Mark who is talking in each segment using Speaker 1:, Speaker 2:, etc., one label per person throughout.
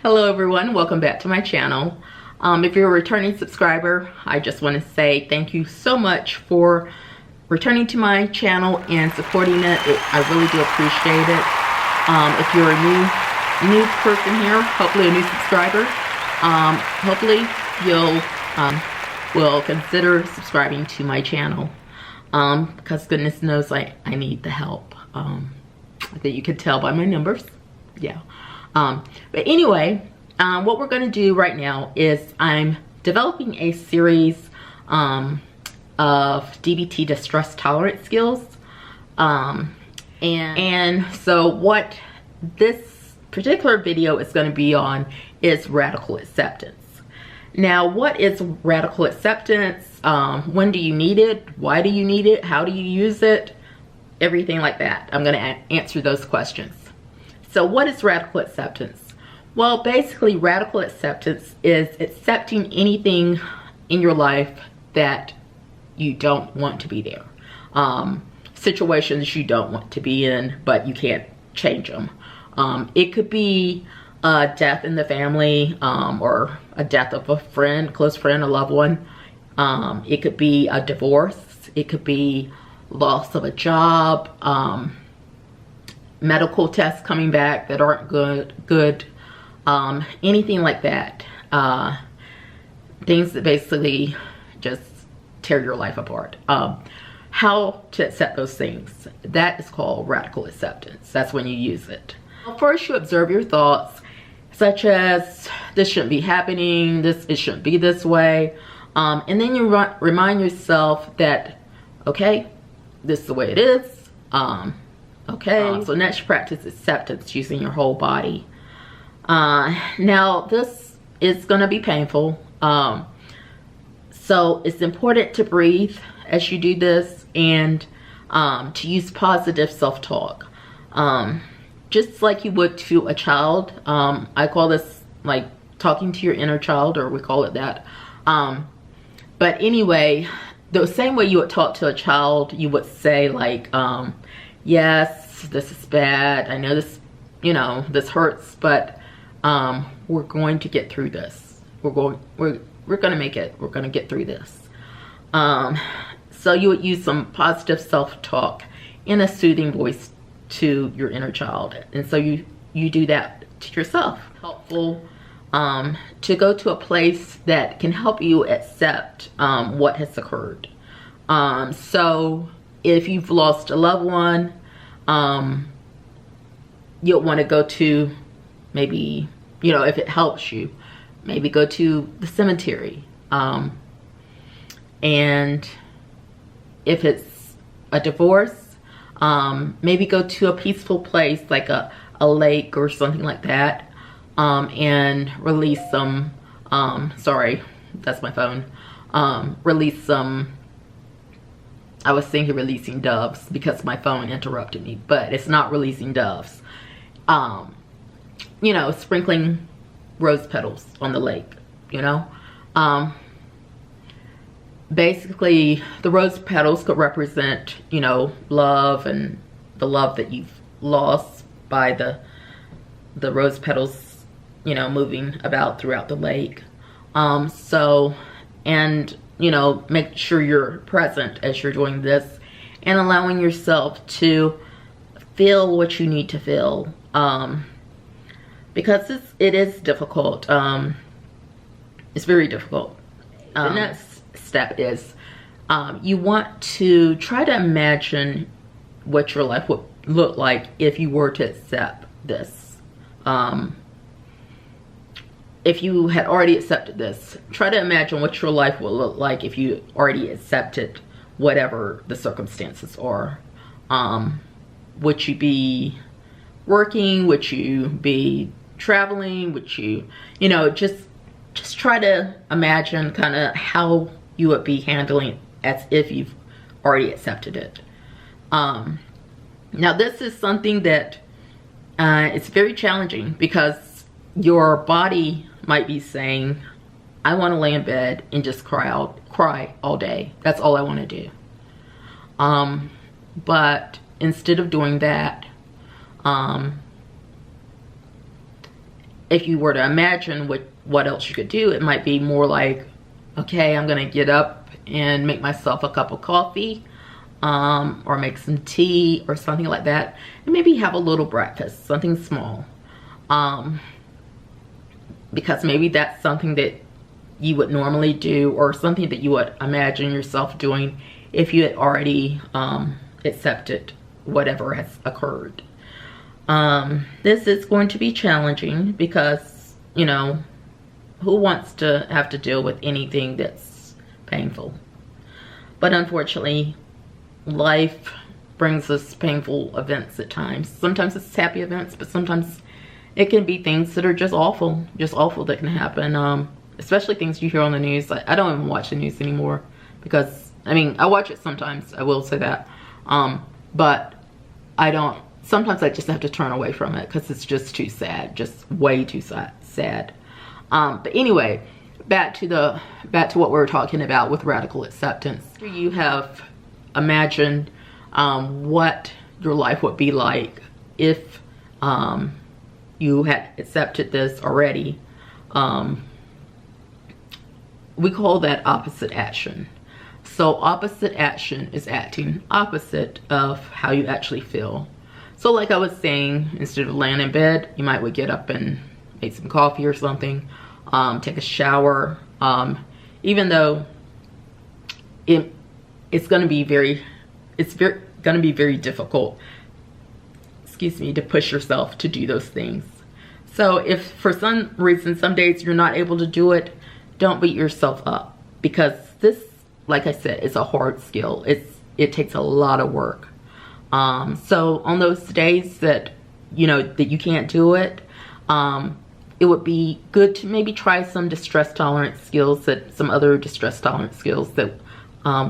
Speaker 1: Hello everyone, welcome back to my channel. If you're a returning subscriber, I just want to say thank you so much for returning to my channel and supporting it. I really do appreciate it. If you're a new person here, hopefully a new subscriber, hopefully you'll will consider subscribing to my channel, because goodness knows I need the help. I think you can tell by my numbers. Yeah. But anyway, what we're going to do right now is I'm developing a series of DBT distress tolerance skills. And so what this particular video is going to be on is radical acceptance. Now, what is radical acceptance? When do you need it? Why do you need it? How do you use it? Everything like that. I'm going to answer those questions. So what is radical acceptance? Well, basically radical acceptance is accepting anything in your life that you don't want to be there. Situations you don't want to be in, but you can't change them. It could be a death in the family, or a death of a friend, close friend, a loved one. It could be a divorce. It could be loss of a job, medical tests coming back that aren't good, anything like that. Things that basically just tear your life apart. How to accept those things, that is called radical acceptance. That's when you use it. Well, first you observe your thoughts, such as this shouldn't be happening, it shouldn't be this way, and then you remind yourself that, okay, this is the way it is. Okay, so next you practice acceptance using your whole body. Now this is going to be painful, so it's important to breathe as you do this, and to use positive self-talk, just like you would to a child. I call this like talking to your inner child, or we call it that. But anyway, the same way you would talk to a child, you would say like, yes, this is bad. I know this, this hurts, but we're going to get through this. We're going to make it. We're going to get through this. So you would use some positive self-talk in a soothing voice to your inner child. And so you do that to yourself. Helpful to go to a place that can help you accept what has occurred. So if you've lost a loved one, you'll want to go to, maybe, if it helps you, maybe go to the cemetery. And if it's a divorce, maybe go to a peaceful place like a lake or something like that, and release some, sorry, that's my phone, release some, I was thinking releasing doves because my phone interrupted me, but it's not releasing doves. Sprinkling rose petals on the lake, basically the rose petals could represent, love, and the love that you've lost by the rose petals, moving about throughout the lake. Make sure you're present as you're doing this, and allowing yourself to feel what you need to feel, because it is difficult. It's very difficult. The next step is you want to try to imagine what your life would look like if you were to accept this. If you had already accepted this, try to imagine what your life would look like if you already accepted whatever the circumstances are. Would you be working? Would you be traveling? Would you, just try to imagine kind of how you would be handling as if you've already accepted it. Now this is something that it's very challenging, because your body might be saying, I want to lay in bed and just cry all day. That's all I want to do. But instead of doing that, if you were to imagine what else you could do, it might be more like, okay, I'm gonna get up and make myself a cup of coffee, or make some tea or something like that, and maybe have a little breakfast, something small, because maybe that's something that you would normally do, or something that you would imagine yourself doing if you had already accepted whatever has occurred. This is going to be challenging because, you know, who wants to have to deal with anything that's painful? But unfortunately, life brings us painful events at times. Sometimes it's happy events, but sometimes it can be things that are just awful that can happen. Especially things you hear on the news. I don't even watch the news anymore because, I mean, I watch it sometimes, I will say that. But I don't, sometimes I just have to turn away from it because it's just too sad, just way too sad. But anyway, back to what we were talking about with radical acceptance. You have imagined what your life would be like if you had accepted this already. We call that opposite action. So opposite action is acting opposite of how you actually feel. So like I was saying, instead of laying in bed, you might would get up and make some coffee or something, take a shower, even though it's going to be very difficult, excuse me, to push yourself to do those things. So if for some reason, some days you're not able to do it, don't beat yourself up, because this, like I said, is a hard skill. It takes a lot of work. So on those days that, you know, that you can't do it, it would be good to maybe try some distress tolerance skills, some other distress tolerance skills that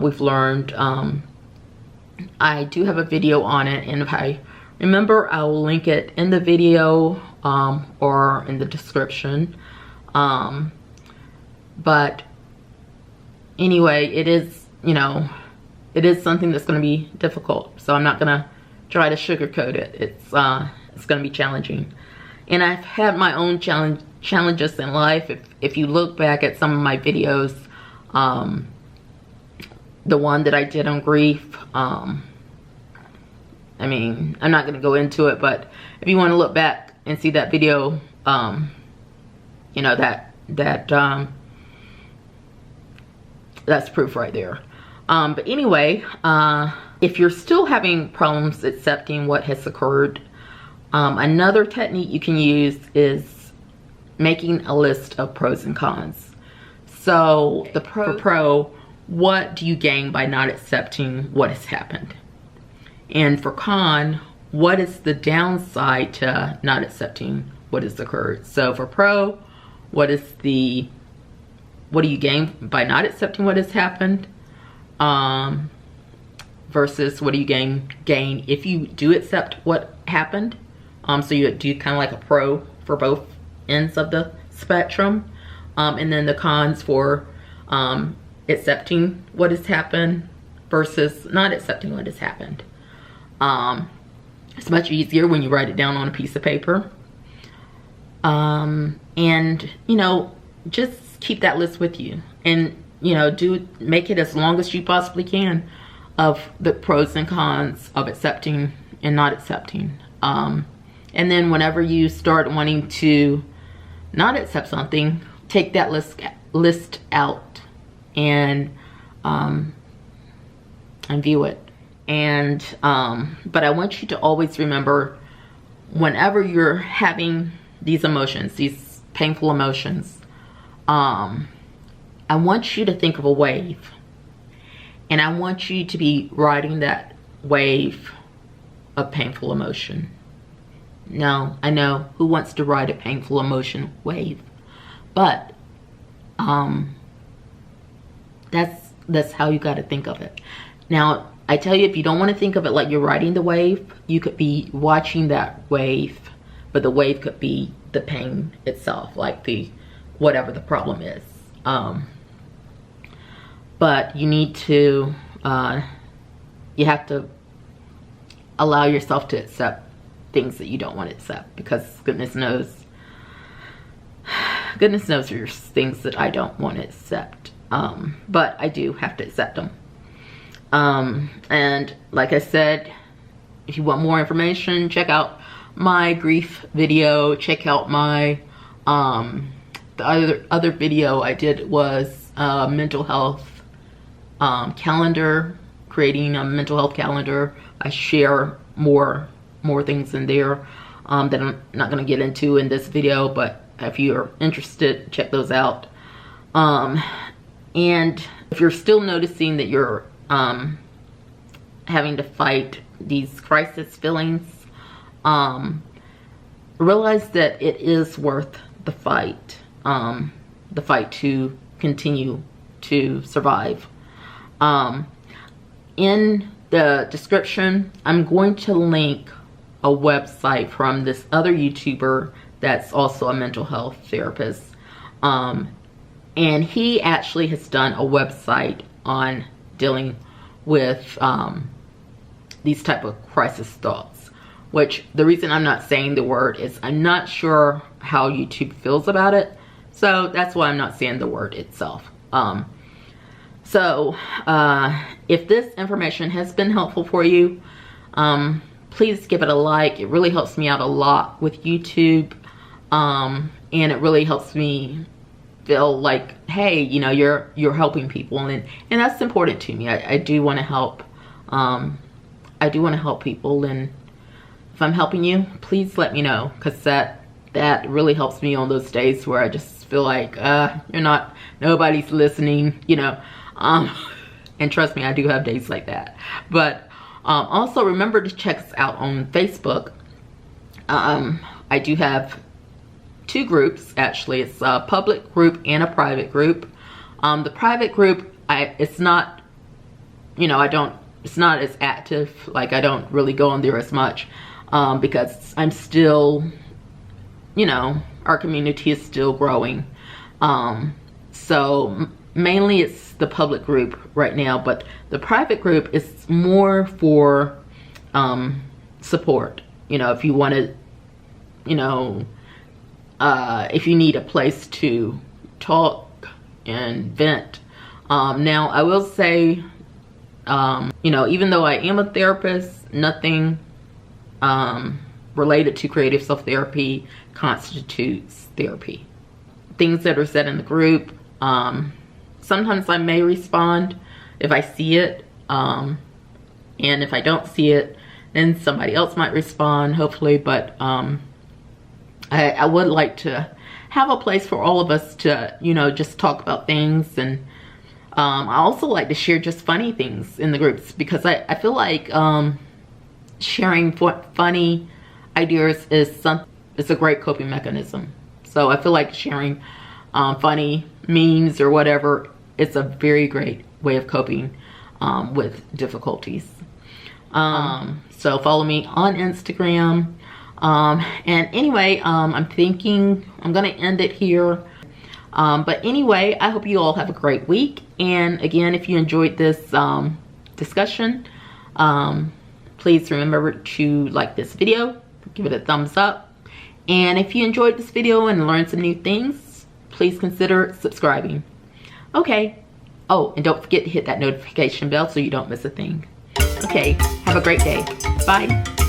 Speaker 1: we've learned. I do have a video on it, and if I remember, I will link it in the video or in the description. But anyway, it is, you know, it is something that's going to be difficult. So I'm not going to try to sugarcoat it. It's going to be challenging. And I've had my own challenges in life. If you look back at some of my videos, the one that I did on grief, I mean, I'm not going to go into it, but if you want to look back and see that video, you know, that's proof right there. But anyway, if you're still having problems accepting what has occurred, another technique you can use is making a list of pros and cons. So the pro, what do you gain by not accepting what has happened? And for con, what is the downside to not accepting what has occurred? So for pro, what do you gain by not accepting what has happened? Versus what do you gain if you do accept what happened? So you do kind of like a pro for both ends of the spectrum. And then the cons for accepting what has happened versus not accepting what has happened. It's much easier when you write it down on a piece of paper. And, you know, just keep that list with you. And, you know, make it as long as you possibly can of the pros and cons of accepting and not accepting. And then whenever you start wanting to not accept something, take that list out and view it. And but I want you to always remember, whenever you're having these emotions, these painful emotions, I want you to think of a wave, and I want you to be riding that wave of painful emotion. Now, I know, who wants to ride a painful emotion wave? But that's how you got to think of it. Now, I tell you, if you don't want to think of it like you're riding the wave, you could be watching that wave, but the wave could be the pain itself, like whatever the problem is. But you need to, you have to allow yourself to accept things that you don't want to accept, because goodness knows goodness knows there's things that I don't want to accept, but I do have to accept them. And like I said, if you want more information, check out my grief video. Check out my the other video I did was mental health calendar, creating a mental health calendar. I share more things in there that I'm not going to get into in this video, but if you're interested, check those out. And if you're still noticing that you're having to fight these crisis feelings, realize that it is worth the fight to continue to survive. In the description, I'm going to link a website from this other YouTuber that's also a mental health therapist. And he actually has done a website on dealing with these type of crisis thoughts, which the reason I'm not saying the word is I'm not sure how YouTube feels about it. So that's why I'm not saying the word itself. If this information has been helpful for you, please give it a like. It really helps me out a lot with YouTube. And it really helps me feel like, hey, you know, you're helping people, and that's important to me. I do want to help. I do want to help people, and if I'm helping you, please let me know, because that really helps me on those days where I just feel like nobody's listening, you know. And trust me, I do have days like that. But also remember to check us out on Facebook. I do have 2 groups, actually. It's a public group and a private group. The private group, it's not, you know, it's not as active. Like, I don't really go on there as much because I'm still, you know, our community is still growing. So mainly it's the public group right now, but the private group is more for support. You know, if you want to, you know, if you need a place to talk and vent. Now, I will say, you know, even though I am a therapist, nothing related to creative self-therapy constitutes therapy. Things that are said in the group, sometimes I may respond if I see it, and if I don't see it, then somebody else might respond, hopefully. But I would like to have a place for all of us to, you know, just talk about things. And I also like to share just funny things in the groups, because I feel like sharing funny ideas is a great coping mechanism. So I feel like sharing funny memes or whatever, it's a very great way of coping with difficulties. So follow me on Instagram. And anyway, I'm thinking I'm gonna end it here. But anyway, I hope you all have a great week. And again, if you enjoyed this discussion, please remember to like this video, give it a thumbs up. And if you enjoyed this video and learned some new things, please consider subscribing. Okay. Oh, and don't forget to hit that notification bell so you don't miss a thing. Okay, have a great day. Bye.